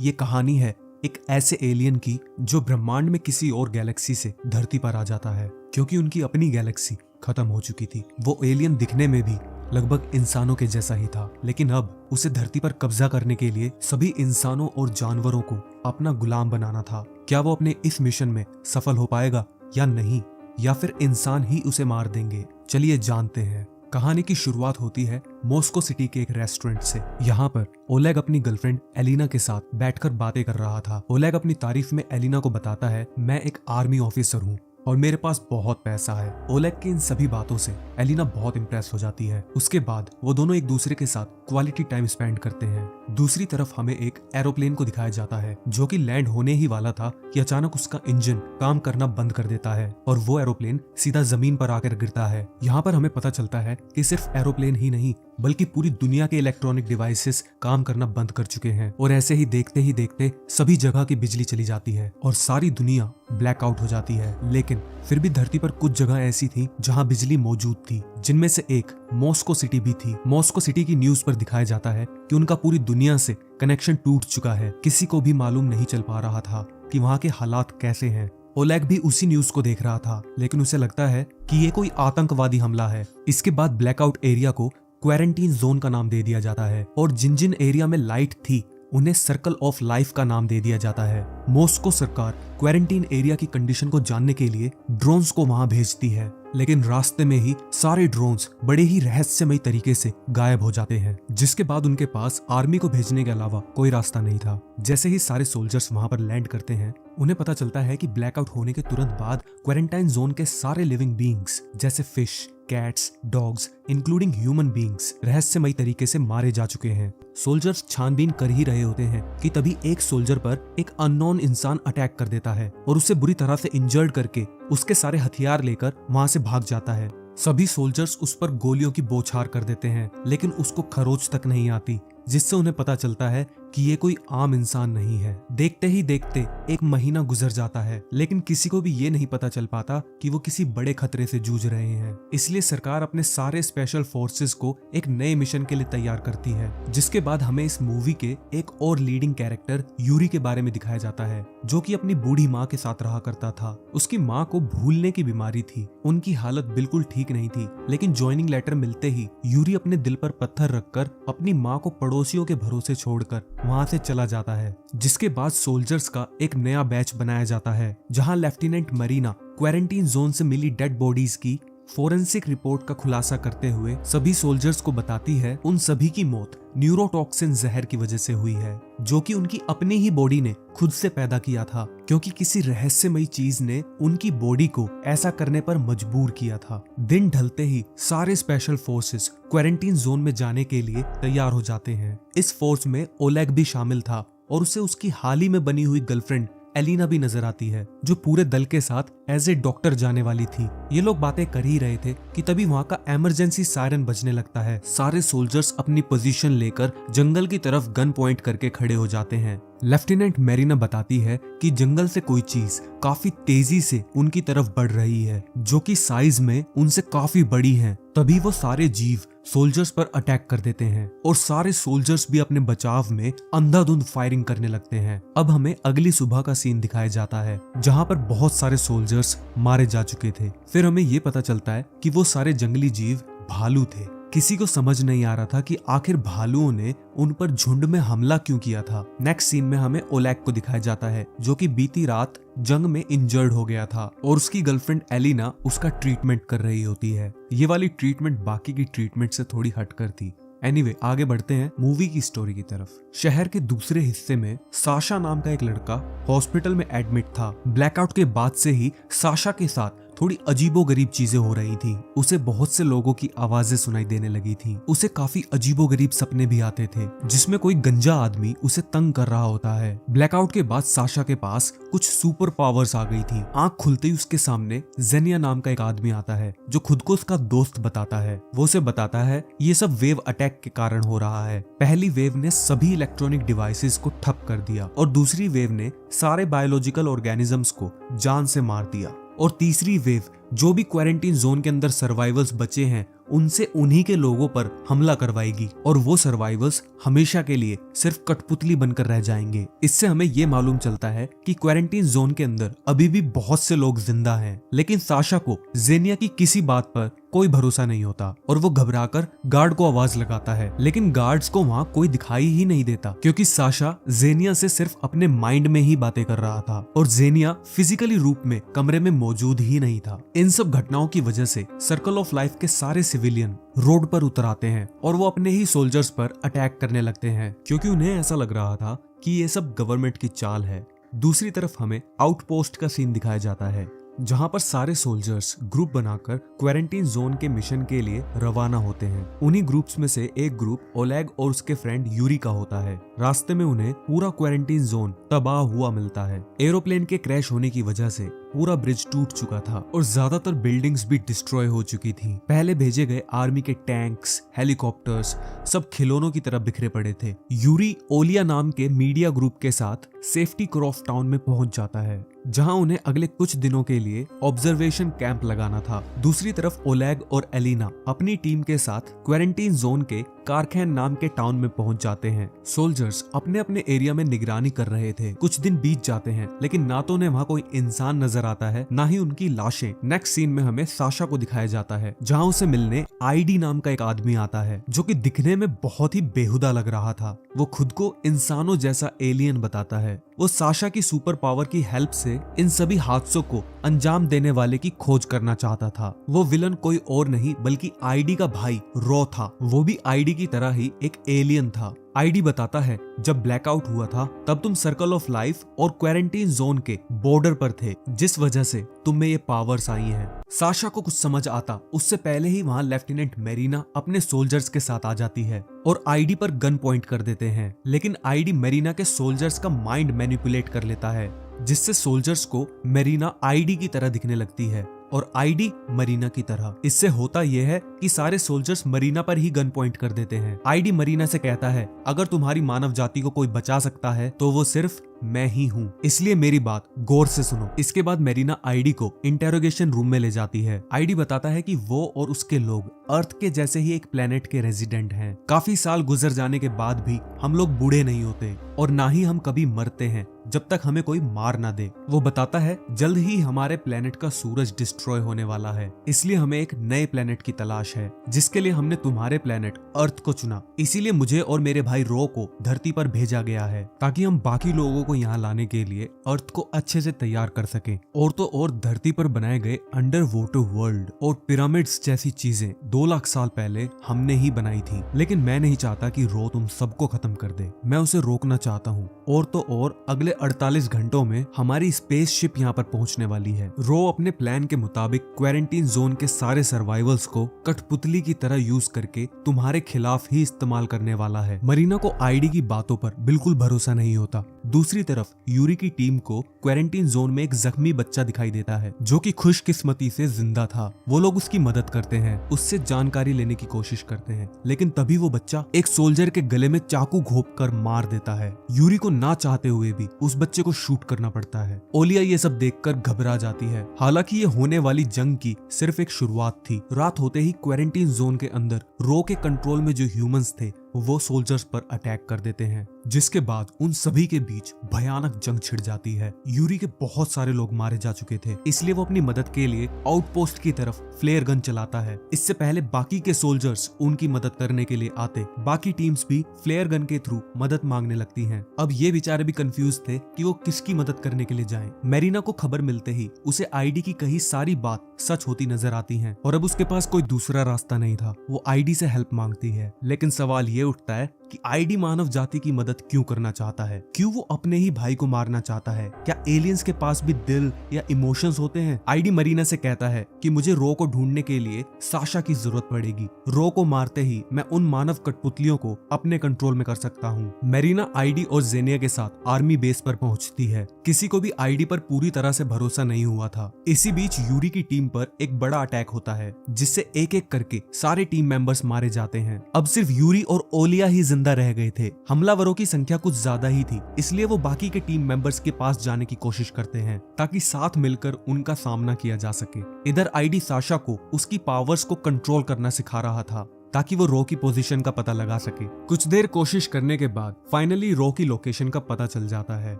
ये कहानी है एक ऐसे एलियन की जो ब्रह्मांड में किसी और गैलेक्सी से धरती पर आ जाता है क्योंकि उनकी अपनी गैलेक्सी खत्म हो चुकी थी। वो एलियन दिखने में भी लगभग इंसानों के जैसा ही था, लेकिन अब उसे धरती पर कब्जा करने के लिए सभी इंसानों और जानवरों को अपना गुलाम बनाना था। क्या वो अपने इस मिशन में सफल हो पाएगा या नहीं, या फिर इंसान ही उसे मार देंगे? चलिए जानते हैं। कहानी की शुरुआत होती है मॉस्को सिटी के एक रेस्टोरेंट से। यहाँ पर ओलेग अपनी गर्लफ्रेंड एलिना के साथ बैठकर बातें कर रहा था। ओलेग अपनी तारीफ में एलिना को बताता है, मैं एक आर्मी ऑफिसर हूँ और मेरे पास बहुत पैसा है। ओलेग की इन सभी बातों से एलिना बहुत इंप्रेस हो जाती है। उसके बाद वो दोनों एक दूसरे के साथ क्वालिटी टाइम स्पेंड करते हैं। दूसरी तरफ हमें एक एरोप्लेन को दिखाया जाता है जो कि लैंड होने ही वाला था कि अचानक उसका इंजन काम करना बंद कर देता है और वो एरोप्लेन सीधा जमीन पर आकर गिरता है। यहाँ पर हमें पता चलता है कि सिर्फ एरोप्लेन ही नहीं बल्कि पूरी दुनिया के इलेक्ट्रॉनिक डिवाइसेस काम करना बंद कर चुके हैं और ऐसे ही देखते सभी जगह की बिजली चली जाती है और सारी दुनिया ब्लैकआउट हो जाती है। लेकिन फिर भी धरती पर कुछ जगह ऐसी थी जहां बिजली मौजूद थी, जिनमें से एक मॉस्को सिटी भी थी। मॉस्को सिटी की न्यूज पर दिखाया जाता है कि उनका पूरी दुनिया से कनेक्शन टूट चुका है। किसी को भी मालूम नहीं चल पा रहा था कि वहां के हालात कैसे हैं। ओलेग भी उसी न्यूज को देख रहा था, लेकिन उसे लगता है कि ये कोई आतंकवादी हमला है। इसके बाद ब्लैकआउट एरिया को क्वारंटीन जोन का नाम दे दिया जाता है और जिन जिन एरिया में लाइट थी उन्हें सर्कल ऑफ लाइफ का नाम दे दिया जाता है। मॉस्को सरकार क्वारंटीन एरिया की कंडीशन को जानने के लिए ड्रोन्स को वहां भेजती है, लेकिन रास्ते में ही सारे ड्रोन्स बड़े ही रहस्यमय तरीके से गायब हो जाते हैं, जिसके बाद उनके पास आर्मी को भेजने के अलावा कोई रास्ता नहीं था। जैसे ही सारे सोल्जर्स वहां पर लैंड करते हैं, उन्हें पता चलता है कि ब्लैकआउट होने के तुरंत बाद क्वारंटाइन जोन के सारे लिविंग बीइंग्स जैसे fish, cats, dogs including human beings रहस्यमय तरीके से मारे जा चुके हैं। सोल्जर्स छानबीन कर ही रहे होते हैं कि तभी एक सोल्जर पर एक अननोन इंसान अटैक कर देता है और उसे बुरी तरह से इंजर्ड करके उसके सारे हथियार लेकर वहां से भाग जाता है। सभी सोल्जर्स उस पर गोलियों की बौछार कर देते हैं, लेकिन उसको खरोच तक नहीं आती, जिससे उन्हें पता चलता है कि ये कोई आम इंसान नहीं है। देखते ही देखते एक महीना गुजर जाता है, लेकिन किसी को भी ये नहीं पता चल पाता कि वो किसी बड़े खतरे से जूझ रहे हैं। इसलिए सरकार अपने सारे स्पेशल फोर्सेस को एक नए मिशन के लिए तैयार करती है। जिसके बाद हमें इस मूवी के एक और लीडिंग कैरेक्टर यूरी के बारे में दिखाया जाता है, जो कि अपनी बूढ़ी माँ के साथ रहा करता था। उसकी माँ को भूलने की बीमारी थी, उनकी हालत बिल्कुल ठीक नहीं थी, लेकिन ज्वाइनिंग लेटर मिलते ही यूरी अपने दिल पर पत्थर रखकर अपनी माँ को पड़ोसियों के भरोसे छोड़कर वहां से चला जाता है। जिसके बाद सोल्जर्स का एक नया बैच बनाया जाता है, जहां लेफ्टिनेंट मरीना क्वारंटीन जोन से मिली डेड बॉडीज की फोरेंसिक रिपोर्ट का खुलासा करते हुए सभी सोल्जर्स को बताती है उन सभी की मौत न्यूरोटॉक्सिन जहर की वजह से हुई है, जो कि उनकी अपनी ही बॉडी ने खुद से पैदा किया था, क्योंकि किसी रहस्यमयी चीज ने उनकी बॉडी को ऐसा करने पर मजबूर किया था। दिन ढलते ही सारे स्पेशल फोर्सेस क्वारंटीन जोन में जाने के लिए तैयार हो जाते हैं। इस फोर्स में ओलेग भी शामिल था और उसे उसकी हाल ही में बनी हुई गर्लफ्रेंड एलिना भी नजर आती है, जो पूरे दल के साथ एज ए डॉक्टर जाने वाली थी। ये लोग बातें कर ही रहे थे कि तभी वहां का इमरजेंसी सायरन बजने लगता है। सारे सोल्जर्स अपनी पोजीशन लेकर जंगल की तरफ गन पॉइंट करके खड़े हो जाते हैं। लेफ्टिनेंट मैरिना बताती है कि जंगल से कोई चीज काफी तेजी से उनकी तरफ बढ़ रही है, जो कि साइज में उनसे काफी बड़ी है। तभी वो सारे जीव सोल्जर्स पर अटैक कर देते हैं और सारे सोल्जर्स भी अपने बचाव में अंधाधुंध फायरिंग करने लगते हैं। अब हमें अगली सुबह का सीन दिखाया जाता है, जहां पर बहुत सारे सोल्जर्स मारे जा चुके थे। फिर हमें ये पता चलता है कि वो सारे जंगली जीव भालू थे। किसी को समझ नहीं आ रहा था कि आखिर भालुओं ने उन पर झुंड में हमला क्यों किया था। नेक्स्ट सीन में हमें ओलेग को दिखाया जाता है, जो कि बीती रात जंग में इंजर्ड हो गया था और उसकी गर्लफ्रेंड एलिना उसका ट्रीटमेंट कर रही होती है। ये वाली ट्रीटमेंट बाकी की ट्रीटमेंट से थोड़ी हटकर थी। एनीवे, आगे बढ़ते हैं मूवी की स्टोरी की तरफ। शहर के दूसरे हिस्से में साशा नाम का एक लड़का हॉस्पिटल में एडमिट था। ब्लैकआउट के बाद से ही साशा के साथ थोड़ी अजीबोगरीब चीजें हो रही थी। उसे बहुत से लोगों की आवाजें सुनाई देने लगी थी। उसे काफी अजीबोगरीब सपने भी आते थे, जिसमें कोई गंजा आदमी उसे तंग कर रहा होता है। ब्लैकआउट के बाद साशा के पास कुछ सुपर पावर्स आ गई थी। आंख खुलते ही उसके सामने जेनिया नाम का एक आदमी आता है, जो खुद को उसका दोस्त बताता है। वो उसे बताता है ये सब वेव अटैक के कारण हो रहा है। पहली वेव ने सभी इलेक्ट्रॉनिक डिवाइसेस को ठप कर दिया और दूसरी वेव ने सारे बायोलॉजिकल ऑर्गेनिजम्स को जान से मार दिया। और तीसरी वेव जो भी क्वारंटीन जोन के अंदर सर्वाइवल्स बचे हैं उनसे उन्हीं के लोगों पर हमला करवाएगी और वो सर्वाइवल्स हमेशा के लिए सिर्फ कठपुतली बनकर रह जाएंगे। इससे हमें ये मालूम चलता है कि क्वारंटीन जोन के अंदर अभी भी बहुत से लोग जिंदा हैं, लेकिन साशा को जेनिया की किसी बात पर कोई भरोसा नहीं होता और वो घबराकर गार्ड को आवाज लगाता है, लेकिन गार्ड्स को वहाँ कोई दिखाई ही नहीं देता क्योंकि साशा जेनिया से सिर्फ अपने माइंड में ही बातें कर रहा था और जेनिया फिजिकली रूप में कमरे में मौजूद ही नहीं था। इन सब घटनाओं की वजह से सर्कल ऑफ लाइफ के सारे सिविलियन रोड पर उतर आते हैं और वो अपने ही सोल्जर्स पर अटैक करने लगते हैं क्योंकि उन्हें ऐसा लग रहा था कि ये सब गवर्नमेंट की चाल है। दूसरी तरफ हमें आउटपोस्ट का सीन दिखाया जाता है जहां पर सारे सोल्जर्स ग्रुप बनाकर क्वारंटीन जोन के मिशन के लिए रवाना होते हैं। उन्हीं ग्रुप्स में से एक ग्रुप ओलेग और उसके फ्रेंड यूरी का होता है। रास्ते में उन्हें पूरा क्वारंटीन जोन तबाह हुआ मिलता है। एरोप्लेन के क्रैश होने की वजह से पूरा ब्रिज टूट चुका था और ज्यादातर बिल्डिंग्स भी डिस्ट्रॉय हो चुकी थी। पहले भेजे गए आर्मी के टैंक्स, हेलीकॉप्टर्स सब खिलौनों की तरह बिखरे पड़े थे। यूरी ओलिया नाम के मीडिया ग्रुप के साथ सेफ्टी क्रॉफ टाउन में पहुंच जाता है जहां उन्हें अगले कुछ दिनों के लिए ऑब्जर्वेशन कैंप लगाना था। दूसरी तरफ ओलेग और एलिना अपनी टीम के साथ क्वारंटीन जोन के कारखैन नाम के टाउन में पहुंच जाते हैं। सोल्जर्स अपने अपने एरिया में निगरानी कर रहे थे। कुछ दिन बीत जाते हैं लेकिन ना तो उन्हें वहाँ कोई इंसान नजर आता है ना ही उनकी लाशें। नेक्स्ट सीन में हमें साशा को दिखाया जाता है जहाँ उसे मिलने आईडी नाम का एक आदमी आता है जो कि दिखने में बहुत ही बेहुदा लग रहा था। वो खुद को इंसानों जैसा एलियन बताता है। वो साशा की सुपर पावर की हेल्प से इन सभी हादसों को अंजाम देने वाले की खोज करना चाहता था। वो विलन कोई और नहीं बल्कि आईडी का भाई रॉ था। वो भी आईडी की तरह ही एक एलियन था। आईडी बताता है जब ब्लैकआउट हुआ था तब तुम सर्कल ऑफ लाइफ और क्वारंटीन जोन के बॉर्डर पर थे जिस वजह से तुम में ये पावर्स आई हैं। साशा को कुछ समझ आता उससे पहले ही वहाँ लेफ्टिनेंट मेरीना अपने सोल्जर्स के साथ आ जाती है और आईडी पर गन पॉइंट कर देते हैं, लेकिन आईडी मेरीना के सोल्जर्स का माइंड मैनिपुलेट कर लेता है जिससे सोल्जर्स को मेरीना आईडी की तरह दिखने लगती है और आईडी मरीना की तरह। इससे होता यह है कि सारे सोल्जर्स मरीना पर ही गन पॉइंट कर देते हैं। आईडी मरीना से कहता है अगर तुम्हारी मानव जाति को कोई बचा सकता है तो वो सिर्फ मैं ही हूँ, इसलिए मेरी बात गौर से सुनो। इसके बाद मेरीना आईडी को इंटेरोगेशन रूम में ले जाती है। आईडी बताता है कि वो और उसके लोग अर्थ के जैसे ही एक प्लेनेट के रेजिडेंट हैं। काफी साल गुजर जाने के बाद भी हम लोग बूढ़े नहीं होते और ना ही हम कभी मरते हैं जब तक हमें कोई मार ना दे। वो बताता है जल्द ही हमारे प्लेनेट का सूरज डिस्ट्रॉय होने वाला है, इसलिए हमें एक नए प्लेनेट की तलाश है जिसके लिए हमने तुम्हारे प्लेनेट अर्थ को चुना। इसीलिए मुझे और मेरे भाई रो को धरती पर भेजा गया है ताकि हम बाकी लोगों को यहाँ लाने के लिए अर्थ को अच्छे से तैयार कर सकें। और तो और धरती पर बनाए गए अंडर वाटर वर्ल्ड और पिरामिड्स जैसी चीजें 2 लाख साल पहले हमने ही बनाई थी, लेकिन मैं नहीं चाहता कि रो तुम सबको खत्म कर दे। मैं उसे रोकना चाहता हूँ। और तो और अगले 48 घंटों में हमारी स्पेसशिप यहाँ पर पहुंचने वाली है। रो अपने प्लान के मुताबिक क्वारंटीन जोन के सारे सर्वाइवल्स को कठपुतली की तरह यूज करके तुम्हारे खिलाफ ही इस्तेमाल करने वाला है। मरीना को आईडी की बातों पर बिल्कुल भरोसा नहीं होता। दूसरी तरफ यूरी की टीम को क्वारंटीन जोन में एक जख्मी बच्चा दिखाई देता है जो कि खुशकिस्मती से जिंदा था। वो लोग उसकी मदद करते हैं, उससे जानकारी लेने की कोशिश करते हैं, लेकिन तभी वो बच्चा एक सोल्जर के गले में चाकू घोंप कर मार देता है। यूरी को ना चाहते हुए भी उस बच्चे को शूट करना पड़ता है। ओलिया ये सब देखकर घबरा जाती है। हालांकि ये होने वाली जंग की सिर्फ एक शुरुआत थी। रात होते ही क्वारंटीन जोन के अंदर रो के कंट्रोल में जो ह्यूमंस थे वो सोल्जर्स पर अटैक कर देते हैं, जिसके बाद उन सभी के बीच भयानक जंग छिड़ जाती है। यूरी के बहुत सारे लोग मारे जा चुके थे, इसलिए वो अपनी मदद के लिए आउटपोस्ट की तरफ फ्लेयर गन चलाता है। इससे पहले बाकी के सोल्जर्स उनकी मदद करने के लिए आते, बाकी टीम्स भी फ्लेयर गन के थ्रू मदद मांगने लगती हैं। अब ये बेचारे भी कंफ्यूज थे कि वो किसकी मदद करने के लिए जाएं। मेरीना को खबर मिलते ही उसे आईडी की कही सारी बात सच होती नजर आती है और अब उसके पास कोई दूसरा रास्ता नहीं था। वो आईडी से हेल्प मांगती है, लेकिन सवाल ये उठता है कि आईडी मानव जाति की मदद क्यों करना चाहता है? क्यों वो अपने ही भाई को मारना चाहता है? क्या एलियंस के पास भी दिल या इमोशंस होते हैं? आईडी मरीना से कहता है कि मुझे रो को ढूंढने के लिए साशा की जरूरत पड़ेगी। रो को मारते ही मैं उन मानव कठपुतलियों को अपने कंट्रोल में कर सकता हूँ। मरीना आईडी और जेनिया के साथ आर्मी बेस पर पहुंचती है। किसी को भी आईडी पर पूरी तरह से भरोसा नहीं हुआ था। इसी बीच यूरी की टीम पर एक बड़ा अटैक होता है जिससे एक एक करके सारे टीम मेंबर्स मारे जाते हैं। अब सिर्फ यूरी और ओलिया ही जिंदा रह गए थे। हमलावरों की संख्या कुछ ज्यादा ही थी, इसलिए वो बाकी के टीम मेंबर्स के पास जाने की कोशिश करते हैं ताकि साथ मिलकर उनका सामना किया जा सके। इधर आईडी साशा को उसकी पावर्स को कंट्रोल करना सिखा रहा था ताकि वो रो की पोजीशन का पता लगा सके। कुछ देर कोशिश करने के बाद फाइनली रो की लोकेशन का पता चल जाता है,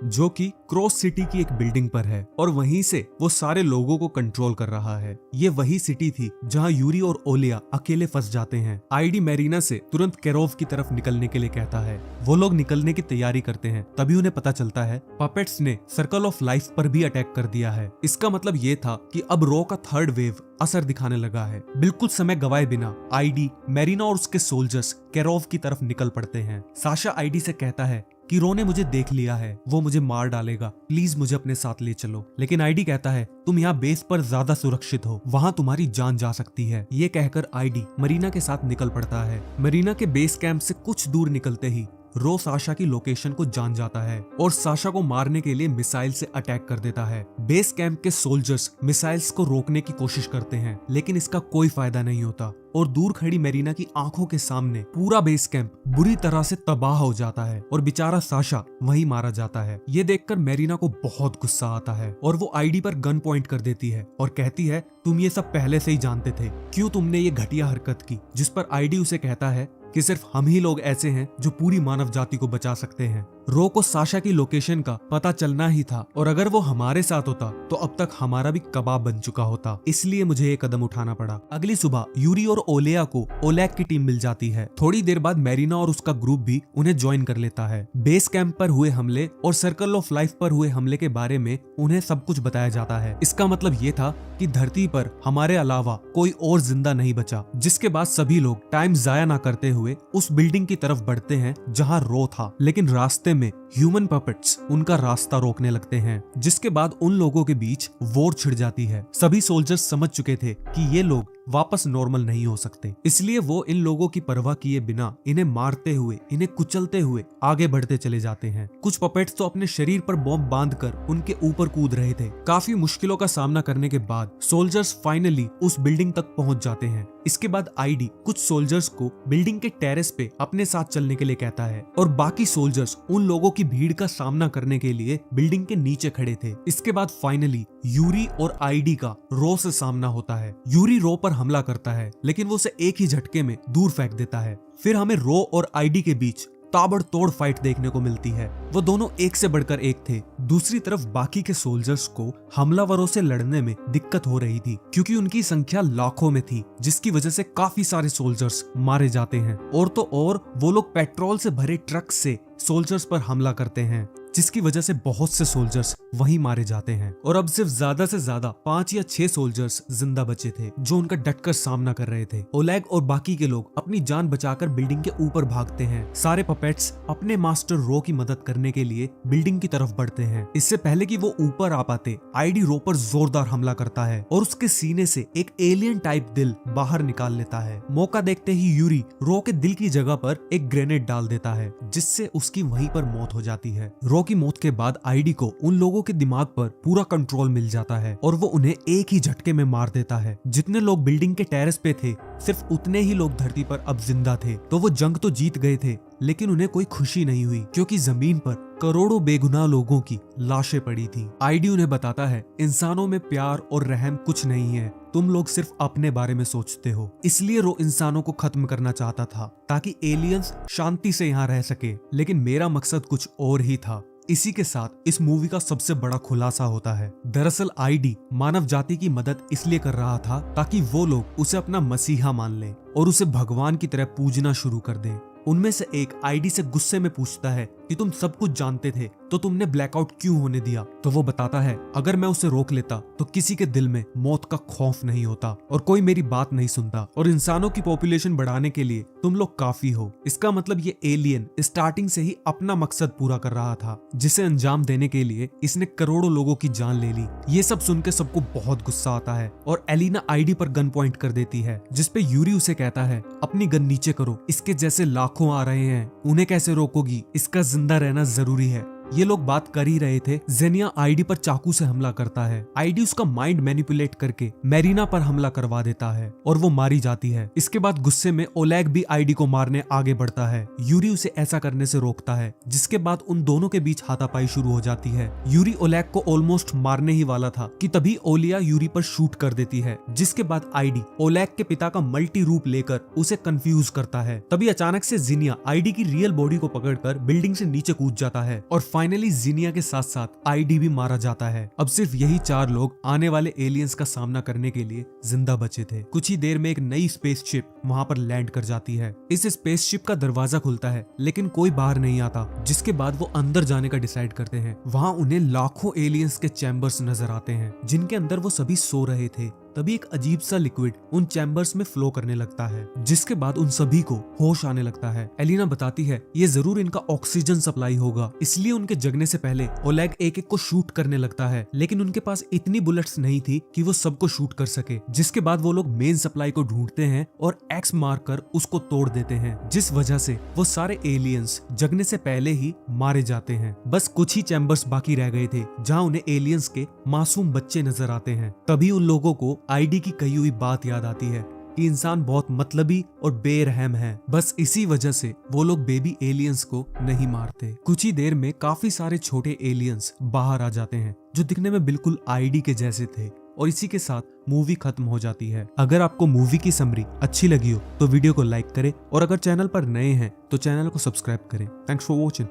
जो कि क्रॉस सिटी की एक बिल्डिंग पर है और वहीं से वो सारे लोगों को कंट्रोल कर रहा है। ये वही सिटी थी जहां यूरी और ओलिया अकेले फंस जाते हैं। आईडी मेरीना से तुरंत केरोव की तरफ निकलने के लिए कहता है। वो लोग निकलने की तैयारी करते हैं, तभी उन्हें पता चलता है पपेट्स ने सर्कल ऑफ लाइफ पर भी अटैक कर दिया है। इसका मतलब ये था कि अब रो का थर्ड वेव असर दिखाने लगा है। बिल्कुल समय गवाए बिना आईडी, मेरीना और उसके सोल्जर्स केरोव की तरफ निकल पड़ते हैं। साशा आईडी से कहता है कि रो ने मुझे देख लिया है, वो मुझे मार डालेगा, प्लीज मुझे अपने साथ ले चलो। लेकिन आईडी कहता है तुम यहाँ बेस पर ज्यादा सुरक्षित हो, वहाँ तुम्हारी जान जा सकती है। ये कहकर आईडी मरीना के साथ निकल पड़ता है। मरीना के बेस कैंप से कुछ दूर निकलते ही रो साशा की लोकेशन को जान जाता है और साशा को मारने के लिए मिसाइल से अटैक कर देता है। बेस कैंप के सोल्जर्स मिसाइल्स को रोकने की कोशिश करते हैं, लेकिन इसका कोई फायदा नहीं होता और दूर खड़ी मेरीना की आंखों के सामने पूरा बेस कैंप बुरी तरह से तबाह हो जाता है और बेचारा साशा वहीं मारा जाता है। ये देखकर मेरीना को बहुत गुस्सा आता है और वो आईडी पर गन पॉइंट कर देती है और कहती है तुम ये सब पहले से ही जानते थे, क्यों तुमने ये घटिया हरकत की। जिस पर आईडी उसे कहता है कि सिर्फ हम ही लोग ऐसे हैं जो पूरी मानव जाति को बचा सकते हैं। रो को साशा की लोकेशन का पता चलना ही था और अगर वो हमारे साथ होता तो अब तक हमारा भी कबाब बन चुका होता, इसलिए मुझे ये कदम उठाना पड़ा। अगली सुबह यूरी और ओलेया को ओलैग की टीम मिल जाती है। थोड़ी देर बाद मेरीना और उसका ग्रुप भी उन्हें ज्वाइन कर लेता है। बेस कैंप पर हुए हमले और सर्कल ऑफ लाइफ पर हुए हमले के बारे में उन्हें सब कुछ बताया जाता है। इसका मतलब ये था कि धरती पर हमारे अलावा कोई और जिंदा नहीं बचा, जिसके बाद सभी लोग टाइम जाया ना करते हुए उस बिल्डिंग की तरफ बढ़ते हैं जहां रो था। लेकिन रास्ते में ह्यूमन पपेट्स उनका रास्ता रोकने लगते हैं, जिसके बाद उन लोगों के बीच वॉर छिड़ जाती है। सभी सोल्जर्स समझ चुके थे कि ये लोग वापस नॉर्मल नहीं हो सकते, इसलिए वो इन लोगों की परवाह किए बिना इन्हें मारते हुए, इन्हें कुचलते हुए आगे बढ़ते चले जाते हैं। कुछ पपेट्स तो अपने शरीर पर बॉम्ब बांधकर उनके ऊपर कूद रहे थे। काफी मुश्किलों का सामना करने के बाद सोल्जर्स फाइनली उस बिल्डिंग तक पहुंच जाते हैं। इसके बाद आईडी कुछ सोल्जर्स को बिल्डिंग के टेरेस पे अपने साथ चलने के लिए कहता है और बाकी सोल्जर्स उन लोगों की भीड़ का सामना करने के लिए बिल्डिंग के नीचे खड़े थे। इसके बाद फाइनली यूरी और आईडी का रो से सामना होता है। यूरी रो पर हमला करता है, लेकिन वो उसे एक ही झटके में दूर फेंक देता है। फिर हमें रो और आईडी के बीच ताबड़तोड़ फाइट देखने को मिलती है। वो दोनों एक से बढ़कर एक थे। दूसरी तरफ बाकी के सोल्जर्स को हमलावरों से लड़ने में दिक्कत हो रही थी, क्योंकि उनकी संख्या लाखों में थी, जिसकी वजह से काफी सारे सोल्जर्स मारे जाते हैं। और तो और वो लोग पेट्रोल से भरे ट्रक से सोल्जर्स पर हमला करते हैं, जिसकी वजह से बहुत से सोल्जर्स वहीं मारे जाते हैं। और अब सिर्फ ज्यादा से ज्यादा 5 या 6 सोल्जर्स जिंदा बचे थे, जो उनका डटकर सामना कर रहे थे। ओलैग और बाकी के लोग अपनी जान बचाकर बिल्डिंग के ऊपर भागते हैं। सारे पपेट्स अपने मास्टर रो की मदद करने के लिए बिल्डिंग की तरफ बढ़ते हैं। इससे पहले कि वो ऊपर आ पाते, आईडी रो पर जोरदार हमला करता है और उसके सीने से एक एलियन टाइप दिल बाहर निकाल लेता है। मौका देखते ही यूरी रो के दिल की जगह पर एक ग्रेनेड डाल देता है, जिससे उसकी वहीं पर मौत हो जाती है। रो की मौत के बाद आईडी को उन लोगों के दिमाग पर पूरा कंट्रोल मिल जाता है और वो उन्हें एक ही झटके में मार देता है। जितने लोग बिल्डिंग के टेरेस पे थे, सिर्फ उतने ही लोग धरती पर अब जिंदा थे। तो वो जंग तो जीत गए थे, लेकिन उन्हें कोई खुशी नहीं हुई, क्योंकि जमीन पर करोड़ों बेगुनाह लोगों की लाशें पड़ी थी। आईडी उन्हें बताता है, इंसानों में प्यार और रहम कुछ नहीं है, तुम लोग सिर्फ अपने बारे में सोचते हो। इसलिए रो इंसानों को खत्म करना चाहता था, ताकि एलियंस शांति से यहाँ रह सके। लेकिन मेरा मकसद कुछ और ही था। इसी के साथ इस मूवी का सबसे बड़ा खुलासा होता है। दरअसल आईडी मानव जाति की मदद इसलिए कर रहा था ताकि वो लोग उसे अपना मसीहा मान लें और उसे भगवान की तरह पूजना शुरू कर दें। उनमें से एक आईडी से गुस्से में पूछता है कि तुम सब कुछ जानते थे तो तुमने ब्लैकआउट क्यों होने दिया। तो वो बताता है, अगर मैं उसे रोक लेता तो किसी के दिल में मौत का खौफ नहीं होता और कोई मेरी बात नहीं सुनता, और इंसानों की पॉपुलेशन बढ़ाने के लिए तुम लोग काफी हो। इसका मतलब ये एलियन स्टार्टिंग से ही अपना मकसद पूरा कर रहा था, जिसे अंजाम देने के लिए इसने करोड़ों लोगों की जान ले ली। ये सब सुन के सबको बहुत गुस्सा आता है और एलिना आईडी पर गन पॉइंट कर देती है, जिसपे यूरी उसे कहता है, अपनी गन नीचे करो, इसके जैसे लाखों आ रहे हैं, उन्हें कैसे रोकोगी, इसका जिंदा रहना जरूरी है। ये लोग बात कर ही रहे थे, जेनिया आईडी पर चाकू से हमला करता है। आईडी उसका माइंड मैनिपुलेट करके मेरीना पर हमला करवा देता है और वो मारी जाती है। इसके बाद गुस्से में ओलेग भी आईडी को मारने आगे बढ़ता है। यूरी उसे ऐसा करने से रोकता है, जिसके बाद उन दोनों के बीच हाथापाई शुरू हो जाती है। यूरी ओलेग को ऑलमोस्ट मारने ही वाला था कि तभी ओलिया यूरी पर शूट कर देती है, जिसके बाद आईडी ओलेग के पिता का मल्टी रूप लेकर उसे कंफ्यूज करता है। तभी अचानक से जिनिया आईडी की रियल बॉडी को पकड़कर बिल्डिंग से नीचे कूद जाता है और फाइनली जिनिया के साथ साथ आईडी भी मारा जाता है। अब सिर्फ यही 4 लोग आने वाले एलियंस का सामना करने के लिए जिंदा बचे थे। कुछ ही देर में एक नई स्पेसशिप वहां पर लैंड कर जाती है। इस स्पेसशिप का दरवाजा खुलता है, लेकिन कोई बाहर नहीं आता, जिसके बाद वो अंदर जाने का डिसाइड करते हैं। वहां उन्हें लाखों एलियंस के चैम्बर्स नजर आते हैं, जिनके अंदर वो सभी सो रहे थे। तभी एक अजीब सा लिक्विड उन चैम्बर्स में फ्लो करने लगता है, जिसके बाद उन सभी को होश आने लगता है। एलिना बताती है ये जरूर इनका ऑक्सीजन सप्लाई होगा, इसलिए उनके जगने से पहले ओलेग एक एक को शूट करने लगता है, लेकिन उनके पास इतनी बुलेट्स नहीं थी कि वो सबको शूट कर सके। जिसके बाद वो लोग मेन सप्लाई को ढूंढते हैं और एक्स मारकर उसको तोड़ देते हैं, जिस वजह से वो सारे एलियंस जगने से पहले ही मारे जाते हैं। बस कुछ ही चैम्बर्स बाकी रह गए थे, जहाँ उन्हें एलियंस के मासूम बच्चे नजर आते हैं। तभी उन लोगों को आईडी की कही हुई बात याद आती है कि इंसान बहुत मतलबी और बेरहम है। बस इसी वजह से वो लोग बेबी एलियंस को नहीं मारते। कुछ ही देर में काफी सारे छोटे एलियंस बाहर आ जाते हैं, जो दिखने में बिल्कुल आईडी के जैसे थे, और इसी के साथ मूवी खत्म हो जाती है। अगर आपको मूवी की समरी अच्छी लगी हो तो वीडियो को लाइक करें, और अगर चैनल पर नए हैं तो चैनल को सब्सक्राइब करें। Thanks for watching.